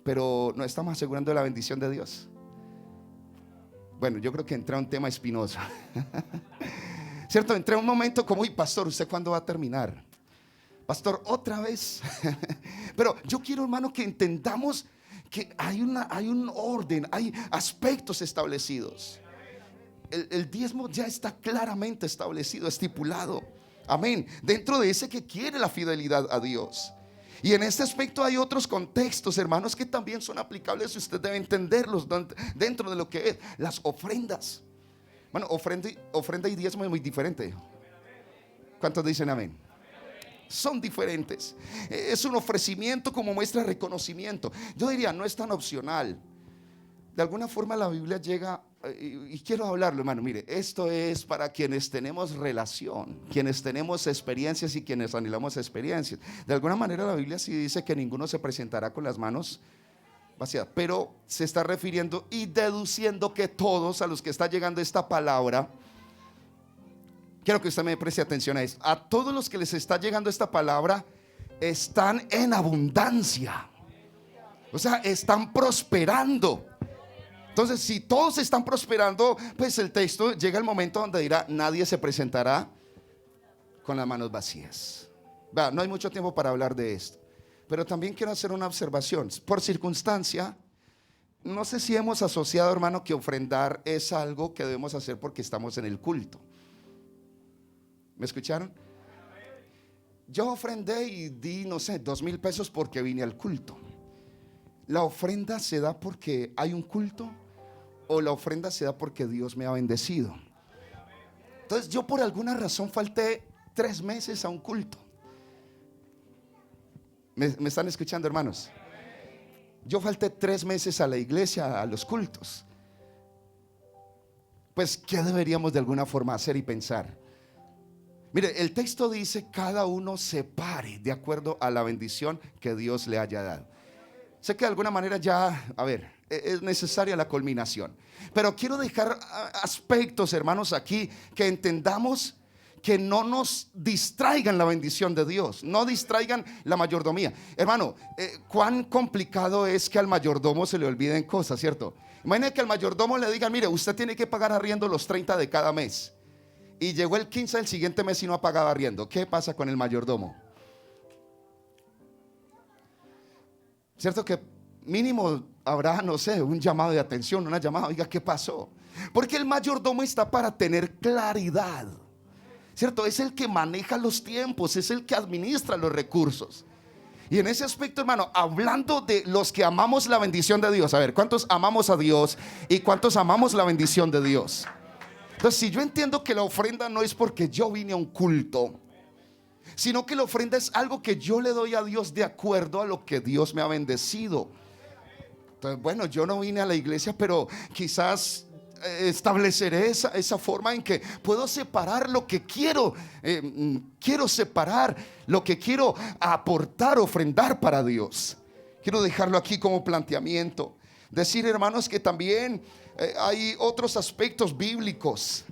Pero no estamos asegurando la bendición de Dios. Bueno, yo creo que entré a un tema espinoso. ¿Cierto? Entré a un momento como, uy, pastor, ¿usted cuándo va a terminar? Pastor, otra vez. Pero yo quiero, hermano, que entendamos que hay un orden, hay aspectos establecidos. El diezmo ya está claramente establecido, estipulado. Amén. Dentro de ese que quiere la fidelidad a Dios. Y en este aspecto hay otros contextos, hermanos, que también son aplicables y usted debe entenderlos dentro de lo que es las ofrendas. Bueno, ofrenda y diezmo es muy diferente. ¿Cuántos dicen amén? Son diferentes. Es un ofrecimiento como muestra de reconocimiento. Yo diría, no es tan opcional. De alguna forma la Biblia llega, y quiero hablarlo, hermano. Mire, esto es para quienes tenemos relación, quienes tenemos experiencias y quienes anhelamos experiencias. De alguna manera la Biblia sí dice que ninguno se presentará con las manos vacías, pero se está refiriendo y deduciendo que todos a los que está llegando esta palabra, quiero que usted me preste atención a esto, a todos los que les está llegando esta palabra están en abundancia, o sea, están prosperando. Entonces, si todos están prosperando, pues el texto llega el momento donde dirá, nadie se presentará con las manos vacías. No hay mucho tiempo para hablar de esto, pero también quiero hacer una observación. Por circunstancia, no sé si hemos asociado, hermano, que ofrendar es algo que debemos hacer porque estamos en el culto. ¿Me escucharon? Yo ofrendé y di, no sé, 2,000 pesos porque vine al culto. ¿La ofrenda se da porque hay un culto? ¿O la ofrenda se da porque Dios me ha bendecido? Entonces yo por alguna razón falté 3 meses a un culto. ¿Me están escuchando, hermanos? Yo falté 3 meses a la iglesia, a los cultos. Pues ¿qué deberíamos de alguna forma hacer y pensar? Mire, el texto dice, cada uno separe de acuerdo a la bendición que Dios le haya dado. Sé que de alguna manera ya, es necesaria la culminación, pero quiero dejar aspectos, hermanos, aquí que entendamos, que no nos distraigan la bendición de Dios, no distraigan la mayordomía. Hermano, cuán complicado es que al mayordomo se le olviden cosas, ¿cierto? Imagínate que al mayordomo le digan, mire, usted tiene que pagar arriendo los 30 de cada mes, y llegó el 15 del siguiente mes y no ha pagado arriendo. ¿Qué pasa con el mayordomo? ¿Cierto que mínimo habrá, no sé, un llamado de atención, una llamada, oiga, ¿qué pasó? Porque el mayordomo está para tener claridad, ¿cierto? Es el que maneja los tiempos, es el que administra los recursos. Y en ese aspecto, hermano, hablando de los que amamos la bendición de Dios, a ver, ¿cuántos amamos a Dios y cuántos amamos la bendición de Dios? Entonces, si yo entiendo que la ofrenda no es porque yo vine a un culto, sino que la ofrenda es algo que yo le doy a Dios de acuerdo a lo que Dios me ha bendecido. Entonces, bueno, yo no vine a la iglesia, pero quizás estableceré esa forma en que puedo separar lo que quiero. Quiero separar lo que quiero aportar, ofrendar para Dios. Quiero dejarlo aquí como planteamiento. Decir, hermanos, que también hay otros aspectos bíblicos.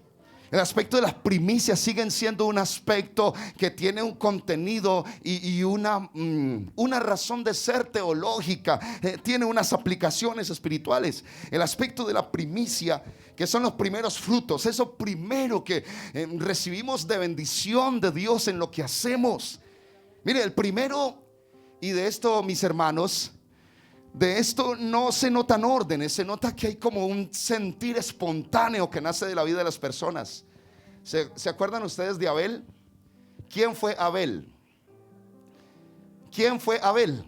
El aspecto de las primicias siguen siendo un aspecto que tiene un contenido y una razón de ser teológica. Tiene unas aplicaciones espirituales. El aspecto de la primicia, que son los primeros frutos, eso primero que recibimos de bendición de Dios en lo que hacemos. Mire, el primero, y de esto, mis hermanos, de esto no se notan órdenes, se nota que hay como un sentir espontáneo que nace de la vida de las personas. ¿Se acuerdan ustedes de Abel? ¿Quién fue Abel? ¿Quién fue Abel?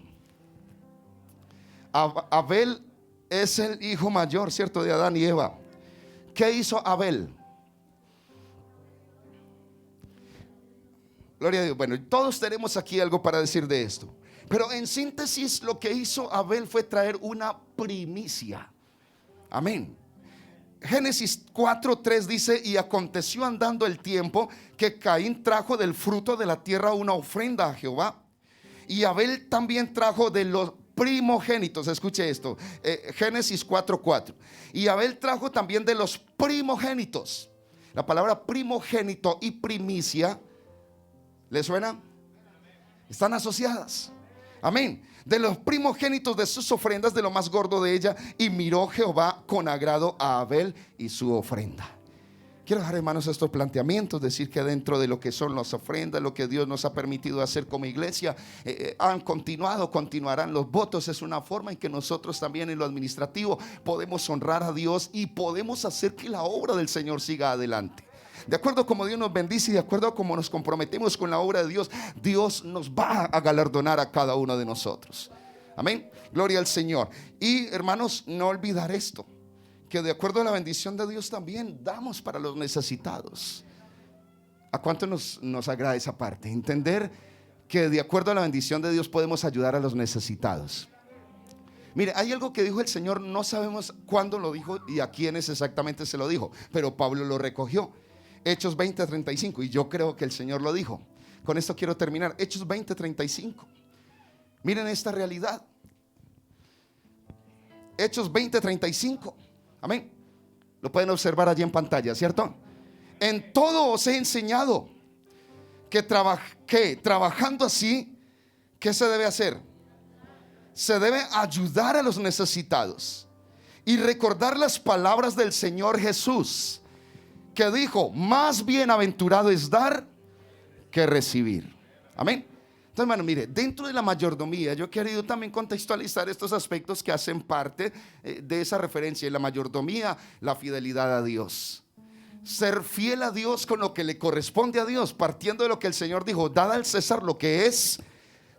Abel es el hijo mayor, ¿cierto? De Adán y Eva. ¿Qué hizo Abel? Gloria a Dios. Bueno, todos tenemos aquí algo para decir de esto. Pero en síntesis, lo que hizo Abel fue traer una primicia. Amén. Génesis 4:3 dice: y aconteció andando el tiempo que Caín trajo del fruto de la tierra una ofrenda a Jehová, y Abel también trajo de los primogénitos. Escuche esto, Génesis 4:4. Y Abel trajo también de los primogénitos. La palabra primogénito y primicia, ¿le suena? Están asociadas. Amén. De los primogénitos de sus ofrendas, de lo más gordo de ella. Y miró Jehová con agrado a Abel y su ofrenda. Quiero dejar, hermanos, estos planteamientos. Decir que dentro de lo que son las ofrendas, lo que Dios nos ha permitido hacer como iglesia, continuarán los votos. Es una forma en que nosotros también en lo administrativo podemos honrar a Dios y podemos hacer que la obra del Señor siga adelante. De acuerdo a como Dios nos bendice y de acuerdo a como nos comprometemos con la obra de Dios, Dios nos va a galardonar a cada uno de nosotros. Amén. Gloria al Señor. Y hermanos, no olvidar esto, que de acuerdo a la bendición de Dios también damos para los necesitados. ¿A cuánto nos agrada esa parte? Entender que de acuerdo a la bendición de Dios podemos ayudar a los necesitados. Mire, hay algo que dijo el Señor, no sabemos cuándo lo dijo y a quiénes exactamente se lo dijo, pero Pablo lo recogió. Hechos 20:35, y yo creo que el Señor lo dijo. Con esto quiero terminar. Hechos 20:35. Miren esta realidad. Hechos 20:35. Amén. Lo pueden observar allí en pantalla, ¿cierto? En todo os he enseñado que trabajando así, ¿qué se debe hacer? Se debe ayudar a los necesitados y recordar las palabras del Señor Jesús, que dijo: más bienaventurado es dar que recibir. Amén. Entonces, hermano, mire, dentro de la mayordomía yo he querido también contextualizar estos aspectos que hacen parte de esa referencia. En la mayordomía, la fidelidad a Dios, ser fiel a Dios con lo que le corresponde a Dios, partiendo de lo que el Señor dijo: dad al César lo que es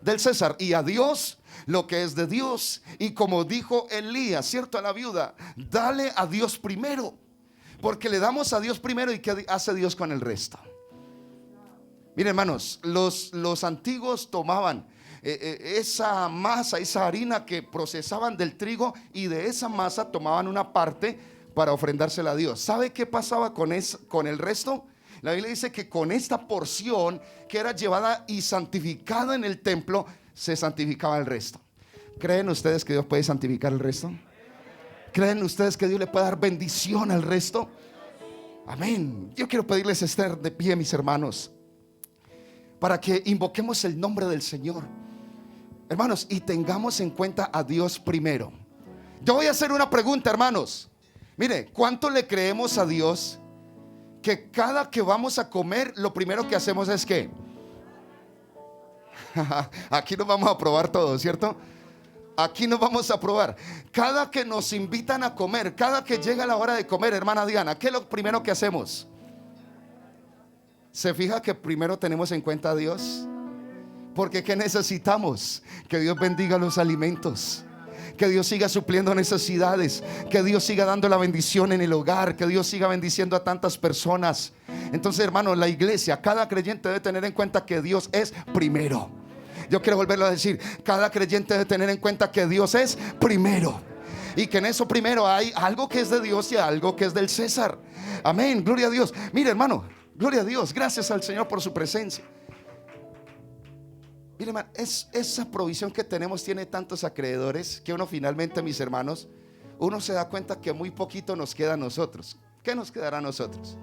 del César y a Dios lo que es de Dios. Y como dijo Elías, cierto, a la viuda: dale a Dios primero, porque le damos a Dios primero. ¿Y qué hace Dios con el resto? Miren, hermanos, los antiguos tomaban esa masa, esa harina que procesaban del trigo, y de esa masa tomaban una parte para ofrendársela a Dios. ¿Sabe qué pasaba con el resto? La Biblia dice que con esta porción que era llevada y santificada en el templo, se santificaba el resto. ¿Creen ustedes que Dios puede santificar el resto? ¿Creen ustedes que Dios le puede dar bendición al resto? Amén. Yo quiero pedirles estar de pie, mis hermanos, para que invoquemos el nombre del Señor, hermanos, y tengamos en cuenta a Dios primero. Yo voy a hacer una pregunta, hermanos. Mire, ¿cuánto le creemos a Dios que cada que vamos a comer, lo primero que hacemos es qué? Aquí nos vamos a probar todo, ¿cierto? Aquí nos vamos a probar. Cada que nos invitan a comer, cada que llega la hora de comer, hermana Diana, ¿qué es lo primero que hacemos? ¿Se fija que primero tenemos en cuenta a Dios? Porque ¿qué necesitamos? Que Dios bendiga los alimentos, que Dios siga supliendo necesidades, que Dios siga dando la bendición en el hogar, que Dios siga bendiciendo a tantas personas. Entonces, hermano, la iglesia, cada creyente debe tener en cuenta que Dios es primero. Yo quiero volverlo a decir: cada creyente debe tener en cuenta que Dios es primero. Y que en eso primero hay algo que es de Dios y algo que es del César. Amén, gloria a Dios. Mire, hermano, gloria a Dios, gracias al Señor por su presencia. Mire, hermano, esa provisión que tenemos tiene tantos acreedores que uno finalmente, mis hermanos, uno se da cuenta que muy poquito nos queda a nosotros. ¿Qué nos quedará a nosotros?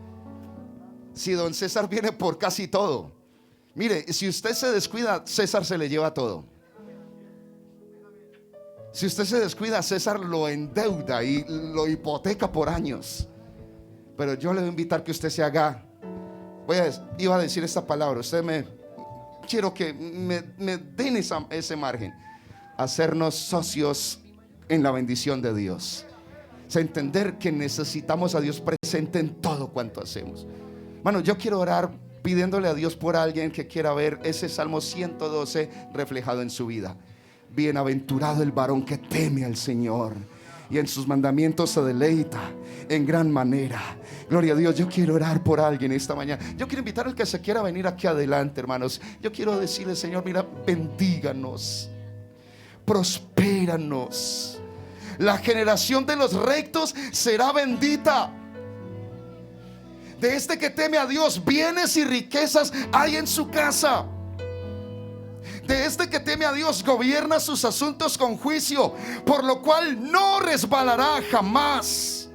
Si don César viene por casi todo. Mire, si usted se descuida, César se le lleva todo. Si usted se descuida, César lo endeuda y lo hipoteca por años. Pero yo le voy a invitar que usted se haga, iba a decir esta palabra, quiero que me den ese margen. Hacernos socios en la bendición de Dios. Es entender que necesitamos a Dios presente en todo cuanto hacemos. Bueno, yo quiero orar pidiéndole a Dios por alguien que quiera ver ese Salmo 112 reflejado en su vida. Bienaventurado el varón que teme al Señor y en sus mandamientos se deleita en gran manera. Gloria a Dios. Yo quiero orar por alguien esta mañana. Yo quiero invitar al que se quiera venir aquí adelante, hermanos. Yo quiero decirle, Señor, mira, bendíganos, prospéranos. La generación de los rectos será bendita. De este que teme a Dios, bienes y riquezas hay en su casa. De este que teme a Dios, gobierna sus asuntos con juicio, por lo cual no resbalará jamás.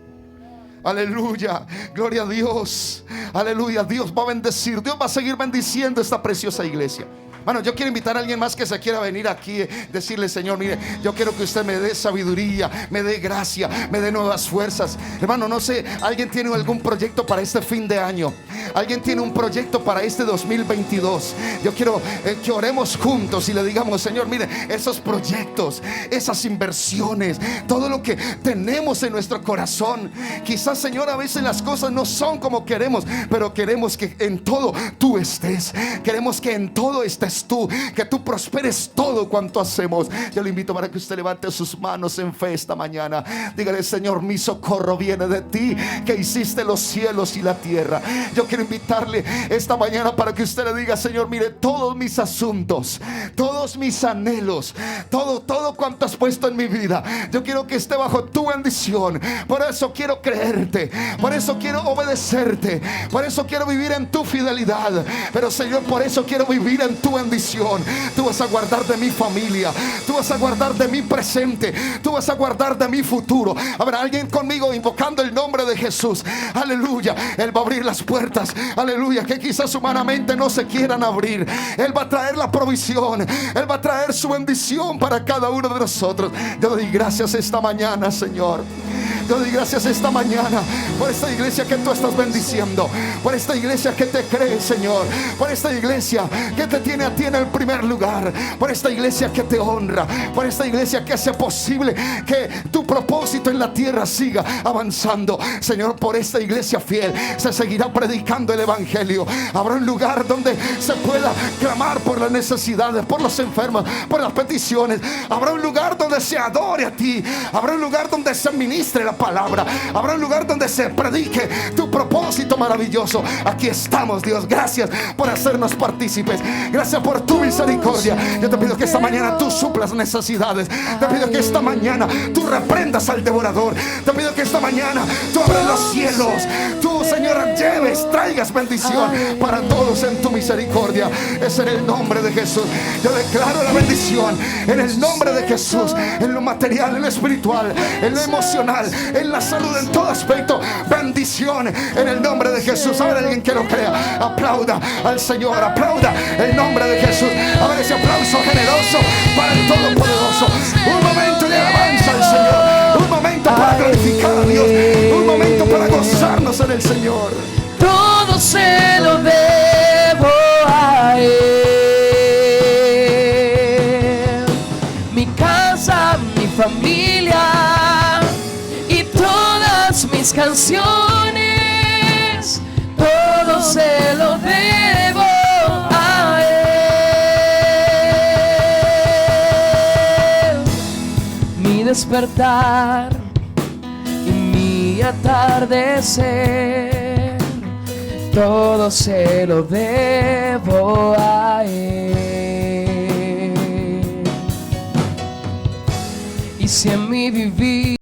Aleluya, gloria a Dios. Aleluya, Dios va a bendecir. Dios va a seguir bendiciendo esta preciosa iglesia. Bueno, yo quiero invitar a alguien más que se quiera venir aquí, decirle, Señor, mire, yo quiero que usted me dé sabiduría, me dé gracia, me dé nuevas fuerzas. Hermano, no sé, alguien tiene algún proyecto para este fin de año. Alguien tiene un proyecto para este 2022. Yo quiero que oremos juntos y le digamos, Señor, mire, esos proyectos, esas inversiones, todo lo que tenemos en nuestro corazón. Quizás, Señor, a veces las cosas no son como queremos, pero queremos que en todo tú estés. Queremos que en todo estés tú, que tú prosperes todo cuanto hacemos. Yo le invito para que usted levante sus manos en fe esta mañana. Dígale, Señor, mi socorro viene de ti, que hiciste los cielos y la tierra. Yo quiero invitarle esta mañana para que usted le diga, Señor, mire, todos mis asuntos, todos mis anhelos, todo cuanto has puesto en mi vida, yo quiero que esté bajo tu bendición. Por eso quiero creerte, por eso quiero obedecerte, por eso quiero vivir en tu fidelidad. Pero, Señor, por eso quiero vivir en tu bendición. Tú vas a guardar de mi familia, tú vas a guardar de mi presente, tú vas a guardar de mi futuro. Habrá alguien conmigo invocando el nombre de Jesús. Aleluya. Él va a abrir las puertas, aleluya, que quizás humanamente no se quieran abrir. Él va a traer la provisión, Él va a traer su bendición para cada uno de nosotros. Yo doy gracias esta mañana, Señor. Yo doy gracias esta mañana por esta iglesia que tú estás bendiciendo, por esta iglesia que te cree, Señor, por esta iglesia que te tiene a ti en el primer lugar, por esta iglesia que te honra, por esta iglesia que hace posible que tu propósito en la tierra siga avanzando. Señor, por esta iglesia fiel se seguirá predicando el evangelio. Habrá un lugar donde se pueda clamar por las necesidades, por los enfermos, por las peticiones. Habrá un lugar donde se adore a ti. Habrá un lugar donde se ministre la palabra. Habrá un lugar donde se predique tu propósito maravilloso. Aquí estamos, Dios. Gracias por hacernos partícipes. Gracias por tu misericordia. Yo te pido que esta mañana tú suplas necesidades. Te pido que esta mañana tú reprendas al devorador. Te pido que esta mañana tú abres los cielos. Tú, Señor, traigas bendición para todos en tu misericordia. Es en el nombre de Jesús. Yo declaro la bendición en el nombre de Jesús, en lo material, en lo espiritual, en lo emocional, en la salud, en todo aspecto. Bendición en el nombre de Jesús. A ver, alguien que lo crea, aplauda al Señor, aplauda el nombre de Jesús. A ver ese aplauso generoso para el Todopoderoso. Un momento de alabanza al Señor, un momento para glorificar a Dios, un momento para gozarnos en el Señor. Todo se lo debo a Él, mi casa, mi familia y todas mis canciones. Todo se lo debo a Él, mi despertar y mi atardecer. Todo se lo debo a Él. Y si en mi vivir